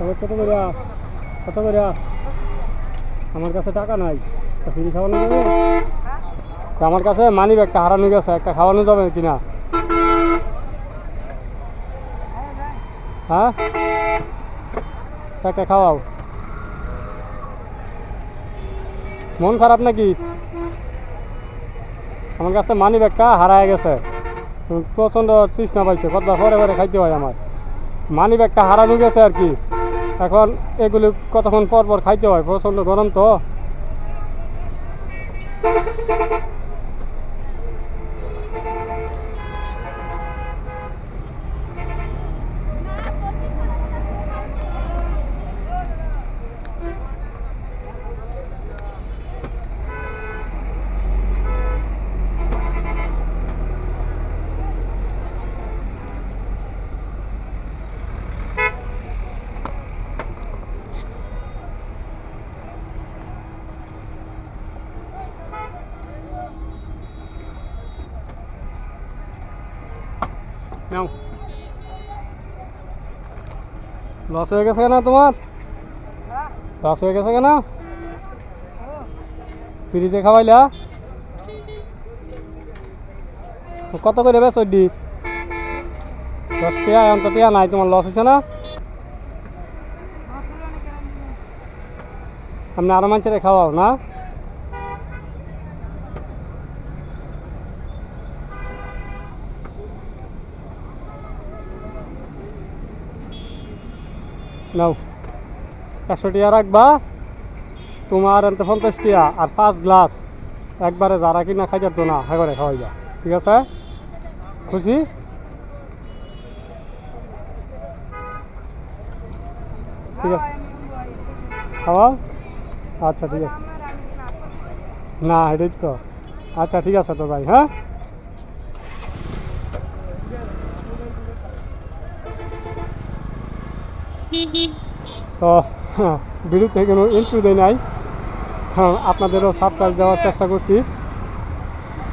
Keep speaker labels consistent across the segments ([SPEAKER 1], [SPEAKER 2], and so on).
[SPEAKER 1] তবে কত করে আমার কাছে টাকা নাই, ফ্রি খাওয়ানো যাবে? আমার কাছে মানি ব্যাগটা হারানো গেছে, একটা খাওয়ানো যাবে কিনা? হ্যাঁ, একটা খাওয়াও। মন খারাপ নাকি? আমার কাছে মানি ব্যাগটা হারায় গেছে, প্রচণ্ড তৃষ্ণা পাইছে, কতবার পরে পরে খাইতে হয় আমার। মানি ব্যাগটা হারানো গেছে আর কি, এখন এগুলি কতক্ষণ পর পর খাইতে হয়, প্রচণ্ড গরম তো। নাও, লস হয়ে গেছে কেন তোমার? লস হয়ে গেছে কেন? ফ্রিজে খাওয়াইলা? কত করে বেশ ওই 10 টাকা, অন্ত টাকা নাই, তোমার লস হয়েছে না? আপনি আরো মানুষের খাওয়াও না? নাও, 100 টাকা রাখবা, তোমার আনতে 50 টাকা, আর 5 গ্লাস একবারে যারা কিনা খাইতে তো না হ্যাঁ করে খাওয়াইবা, ঠিক আছে? খুশি? ঠিক আছে, খাওয়াও। আচ্ছা ঠিক আছে, না এটাই তো। আচ্ছা ঠিক আছে তো ভাই, হ্যাঁ। তো ভিডিওতে কোনো ইন্ট্রো দেয় নাই, আপনাদেরও সাবস্ক্রাইব দেওয়ার চেষ্টা করছি।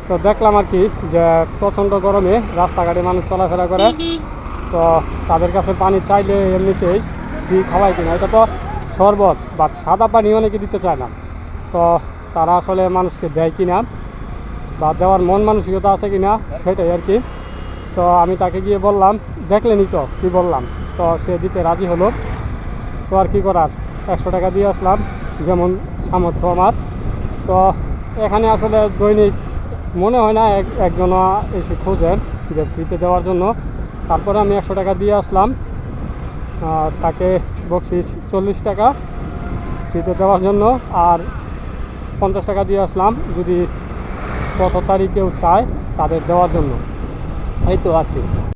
[SPEAKER 1] তো দেখলাম আর কি যে প্রচণ্ড গরমে রাস্তাঘাটে মানুষ চলাফেরা করে, তো তাদের কাছে পানি চাইলে এমনিতেই ফ্রি খাওয়ায় কিনা, এটা তো শরবত বা সাদা পানি অনেকে দিতে চায় না, তো তারা আসলে মানুষকে দেয় কিনা বা দেওয়ার মন মানসিকতা আছে কিনা সেটাই আর কি। তো আমি তাকে গিয়ে বললাম, দেখলেনি তো কী বললাম, তো সে দিতে রাজি হলো। তো আর কি করার, 100 টাকা দিয়ে আসলাম, যেমন সামর্থ্য আমার। তো এখানে আসলে দৈনিক মনে হয় না একজনা এসে খোঁজেন যে ফ্রিতে দেওয়ার জন্য। তারপরে আমি 100 টাকা দিয়ে আসলাম, তাকে বকশিস 40 টাকা ফ্রিতে দেওয়ার জন্য, আর 50 টাকা দিয়ে আসলাম যদি পথচারী কেউ চায় তাদের দেওয়ার জন্য। এই তো আর কি।